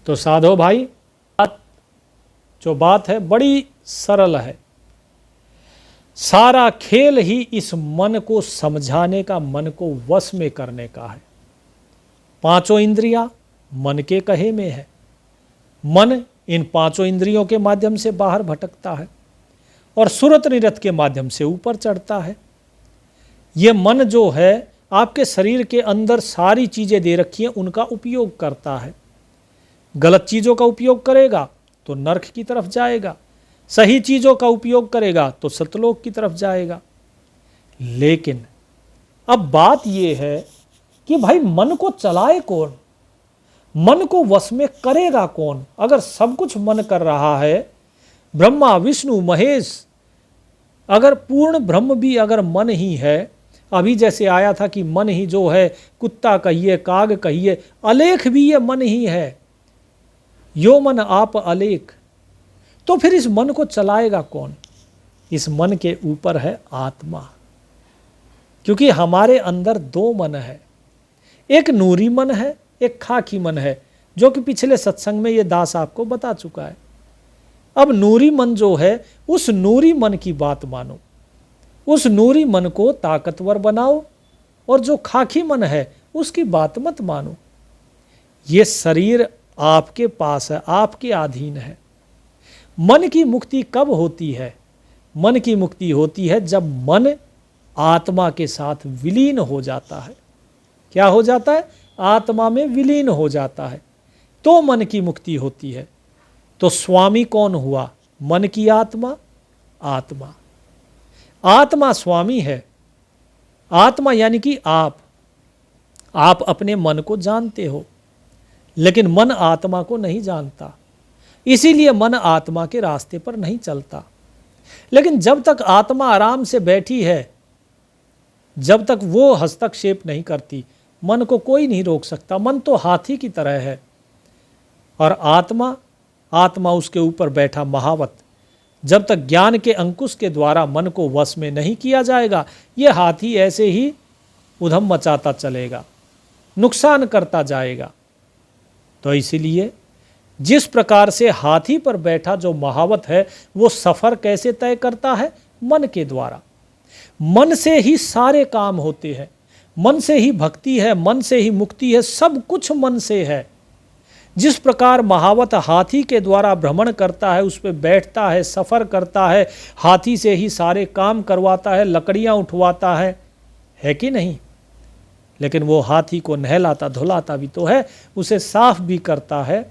तो साधो भाई, जो बात है बड़ी सरल है। सारा खेल ही इस मन को समझाने का, मन को वश में करने का है। पांचों इंद्रियां मन के कहे में है। मन इन पांचों इंद्रियों के माध्यम से बाहर भटकता है और सुरत निरत के माध्यम से ऊपर चढ़ता है। ये मन जो है आपके शरीर के अंदर सारी चीजें दे रखी हैं, उनका उपयोग करता है। गलत चीजों का उपयोग करेगा तो नरक की तरफ जाएगा, सही चीजों का उपयोग करेगा तो सतलोक की तरफ जाएगा। लेकिन अब बात यह है कि भाई मन को चलाए कौन, मन को वश में करेगा कौन? अगर सब कुछ मन कर रहा है, ब्रह्मा विष्णु महेश, अगर पूर्ण ब्रह्म भी अगर मन ही है, अभी जैसे आया था कि मन ही जो है, कुत्ता कहिए, काग कहिए, अलेख भी ये मन ही है, यो मन आप अलेख। तो फिर इस मन को चलाएगा कौन? इस मन के ऊपर है आत्मा। क्योंकि हमारे अंदर दो मन है, एक नूरी मन है, एक खाकी मन है, जो कि पिछले सत्संग में ये दास आपको बता चुका है। अब नूरी मन जो है, उस नूरी मन की बात मानो, उस नूरी मन को ताकतवर बनाओ, और जो खाकी मन है उसकी बात मत मानो। ये शरीर आपके पास है, आपके अधीन है। मन की मुक्ति कब होती है? मन की मुक्ति होती है जब मन आत्मा के साथ विलीन हो जाता है। क्या हो जाता है? आत्मा में विलीन हो जाता है, तो मन की मुक्ति होती है। तो स्वामी कौन हुआ? मन की आत्मा। आत्मा, आत्मा स्वामी है। आत्मा यानी कि आप अपने मन को जानते हो, लेकिन मन आत्मा को नहीं जानता, इसीलिए मन आत्मा के रास्ते पर नहीं चलता। लेकिन जब तक आत्मा आराम से बैठी है, जब तक वो हस्तक्षेप नहीं करती, मन को कोई नहीं रोक सकता। मन तो हाथी की तरह है, और आत्मा उसके ऊपर बैठा महावत। जब तक ज्ञान के अंकुश के द्वारा मन को वश में नहीं किया जाएगा, ये हाथी ऐसे ही उधम मचाता चलेगा, नुकसान करता जाएगा। तो इसीलिए जिस प्रकार से हाथी पर बैठा जो महावत है, वो सफ़र कैसे तय करता है? मन के द्वारा। मन से ही सारे काम होते हैं, मन से ही भक्ति है, मन से ही मुक्ति है, सब कुछ मन से है। जिस प्रकार महावत हाथी के द्वारा भ्रमण करता है, उस पर बैठता है, सफ़र करता है, हाथी से ही सारे काम करवाता है, लकड़ियाँ उठवाता है कि नहीं? लेकिन वो हाथी को नहलाता धुलाता भी तो है, उसे साफ भी करता है,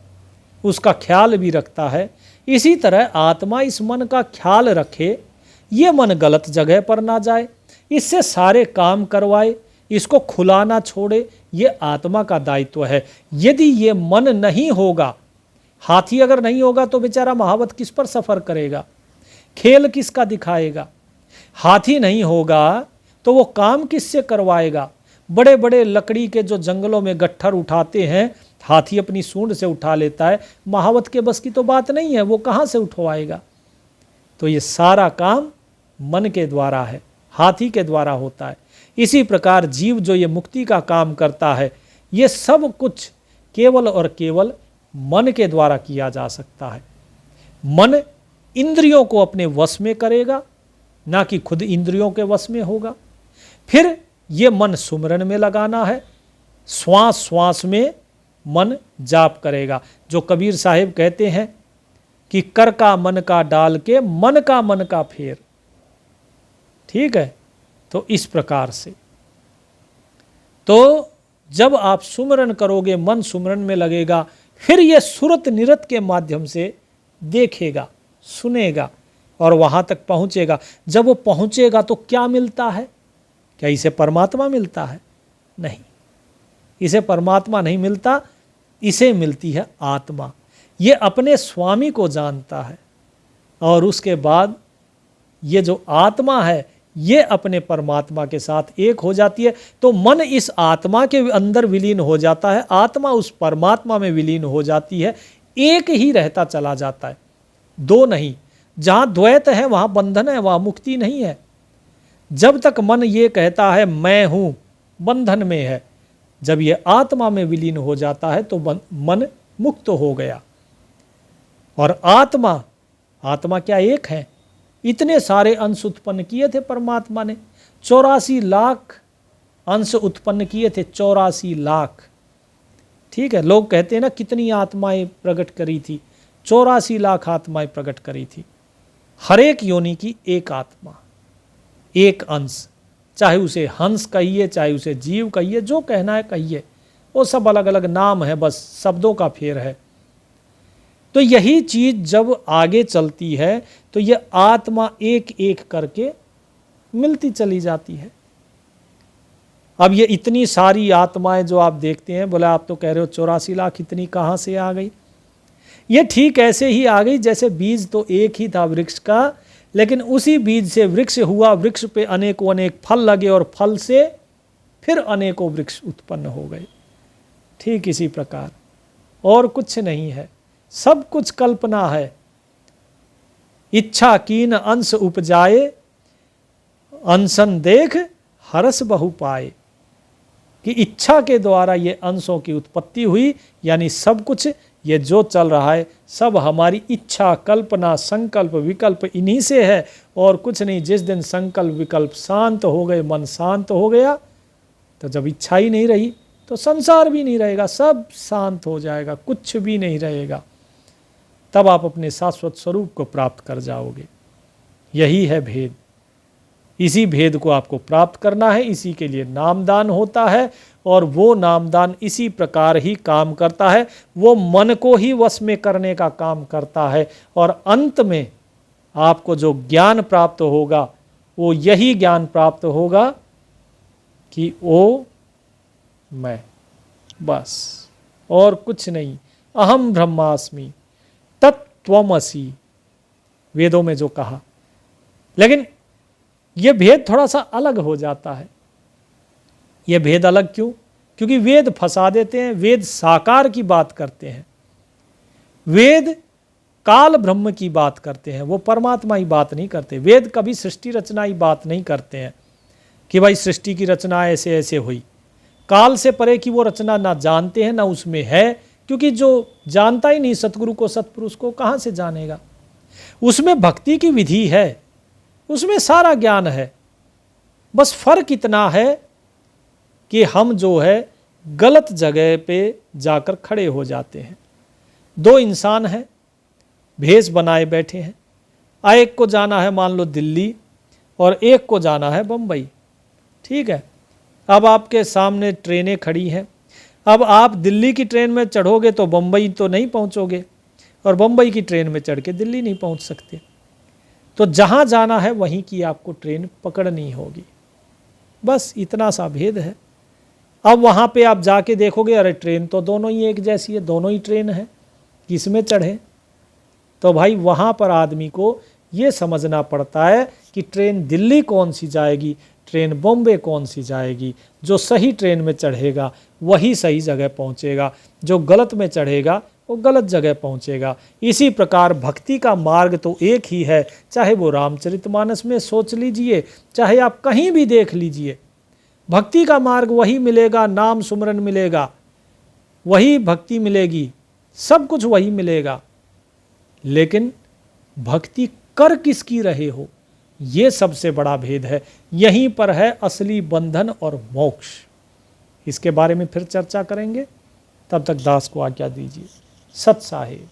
उसका ख्याल भी रखता है। इसी तरह आत्मा इस मन का ख्याल रखे, ये मन गलत जगह पर ना जाए, इससे सारे काम करवाए, इसको खुला ना छोड़े, ये आत्मा का दायित्व है। यदि ये मन नहीं होगा, हाथी अगर नहीं होगा तो बेचारा महावत किस पर सफ़र करेगा, खेल किसका दिखाएगा? हाथी नहीं होगा तो वो काम किससे करवाएगा? बड़े बड़े लकड़ी के जो जंगलों में गट्ठर उठाते हैं, हाथी अपनी सूंड से उठा लेता है, महावत के बस की तो बात नहीं है, वो कहाँ से उठवाएगा? तो ये सारा काम मन के द्वारा है, हाथी के द्वारा होता है। इसी प्रकार जीव जो ये मुक्ति का काम करता है, ये सब कुछ केवल और केवल मन के द्वारा किया जा सकता है। मन इंद्रियों को अपने वश में करेगा, ना कि खुद इंद्रियों के वश में होगा। फिर ये मन सुमरन में लगाना है, श्वास श्वास में मन जाप करेगा। जो कबीर साहिब कहते हैं कि कर का मन का डाल के मन का फेर, ठीक है? तो इस प्रकार से तो जब आप सुमरन करोगे, मन सुमरन में लगेगा, फिर ये सुरत निरत के माध्यम से देखेगा, सुनेगा और वहाँ तक पहुँचेगा। जब वो पहुँचेगा तो क्या मिलता है? क्या इसे परमात्मा मिलता है? नहीं, इसे परमात्मा नहीं मिलता, इसे मिलती है आत्मा। ये अपने स्वामी को जानता है और उसके बाद ये जो आत्मा है ये अपने परमात्मा के साथ एक हो जाती है। तो मन इस आत्मा के अंदर विलीन हो जाता है, आत्मा उस परमात्मा में विलीन हो जाती है, एक ही रहता चला जाता है, दो नहीं। जहाँ द्वैत है वहाँ बंधन है, वहाँ मुक्ति नहीं है। जब तक मन ये कहता है मैं हूँ, बंधन में है। जब ये आत्मा में विलीन हो जाता है तो मन मुक्त हो गया। और आत्मा क्या एक है? इतने सारे अंश उत्पन्न किए थे परमात्मा ने, 84 लाख अंश उत्पन्न किए थे, 84 लाख। ठीक है, लोग कहते हैं ना कितनी आत्माएं प्रकट करी थी, 84 लाख आत्माएं प्रकट करी थी। हर एक योनि की एक आत्मा, एक अंश, चाहे उसे हंस कहिए, चाहे उसे जीव कहिए, जो कहना है कहिए, वो सब अलग अलग नाम है, बस शब्दों का फेर है। तो यही चीज़ जब आगे चलती है तो यह आत्मा एक एक करके मिलती चली जाती है। अब ये इतनी सारी आत्माएं जो आप देखते हैं, बोला आप तो कह रहे हो 84 लाख, इतनी कहाँ से आ गई? ये ठीक ऐसे ही आ गई जैसे बीज तो एक ही था वृक्ष का, लेकिन उसी बीज से वृक्ष हुआ, वृक्ष पे अनेकों अनेक फल लगे और फल से फिर अनेकों वृक्ष उत्पन्न हो गए। ठीक इसी प्रकार और कुछ नहीं है, सब कुछ कल्पना है। इच्छा कीन अंश उपजाए, अंशन देख हरस बहु पाए। कि इच्छा के द्वारा ये अंशों की उत्पत्ति हुई, यानी सब कुछ ये जो चल रहा है सब हमारी इच्छा, कल्पना, संकल्प, विकल्प इन्हीं से है और कुछ नहीं। जिस दिन संकल्प विकल्प शांत हो गए, मन शांत हो गया, तो जब इच्छा ही नहीं रही तो संसार भी नहीं रहेगा, सब शांत हो जाएगा, कुछ भी नहीं रहेगा। तब आप अपने शाश्वत स्वरूप को प्राप्त कर जाओगे। यही है भेद। इसी भेद को आपको प्राप्त करना है, इसी के लिए नामदान होता है और वो नामदान इसी प्रकार ही काम करता है। वो मन को ही वश में करने का काम करता है और अंत में आपको जो ज्ञान प्राप्त होगा वो यही ज्ञान प्राप्त होगा कि ओ मैं, बस और कुछ नहीं। अहम ब्रह्मास्मि तत्त्वमसि, वेदों में जो कहा। लेकिन यह भेद थोड़ा सा अलग हो जाता है। यह भेद अलग क्यों? क्योंकि वेद फंसा देते हैं। वेद साकार की बात करते हैं, वेद काल ब्रह्म की बात करते हैं, वो परमात्मा ही बात नहीं करते। वेद कभी सृष्टि रचना ही बात नहीं करते हैं कि भाई सृष्टि की रचना ऐसे ऐसे हुई। काल से परे की वो रचना ना जानते हैं, ना उसमें है, क्योंकि जो जानता ही नहीं सतगुरु को, सतपुरुष को, कहाँ से जानेगा? उसमें भक्ति की विधि है, उसमें सारा ज्ञान है। बस फर्क इतना है कि हम जो है गलत जगह पे जाकर खड़े हो जाते हैं। दो इंसान हैं, भेष बनाए बैठे हैं। एक को जाना है मान लो दिल्ली और एक को जाना है बम्बई, ठीक है। अब आपके सामने ट्रेनें खड़ी हैं। अब आप दिल्ली की ट्रेन में चढ़ोगे तो बम्बई तो नहीं पहुंचोगे, और बम्बई की ट्रेन में चढ़ के दिल्ली नहीं पहुंच सकते। तो जहां जाना है वहीं की आपको ट्रेन पकड़नी होगी। बस इतना सा भेद है। अब वहां पे आप जाके देखोगे, अरे ट्रेन तो दोनों ही एक जैसी है, दोनों ही ट्रेन है, किसमें चढ़े? तो भाई वहां पर आदमी को ये समझना पड़ता है कि ट्रेन दिल्ली कौन सी जाएगी, ट्रेन बॉम्बे कौन सी जाएगी। जो सही ट्रेन में चढ़ेगा वही सही जगह पहुंचेगा, जो गलत में चढ़ेगा वो गलत जगह पहुंचेगा। इसी प्रकार भक्ति का मार्ग तो एक ही है, चाहे वो रामचरितमानस में सोच लीजिए, चाहे आप कहीं भी देख लीजिए, भक्ति का मार्ग वही मिलेगा। नाम सुमरन मिलेगा, वही भक्ति मिलेगी, सब कुछ वही मिलेगा। लेकिन भक्ति कर किसकी रहे हो, ये सबसे बड़ा भेद है। यहीं पर है असली बंधन और मोक्ष। इसके बारे में फिर चर्चा करेंगे, तब तक दास को आज्ञा दीजिए। सत साहिब।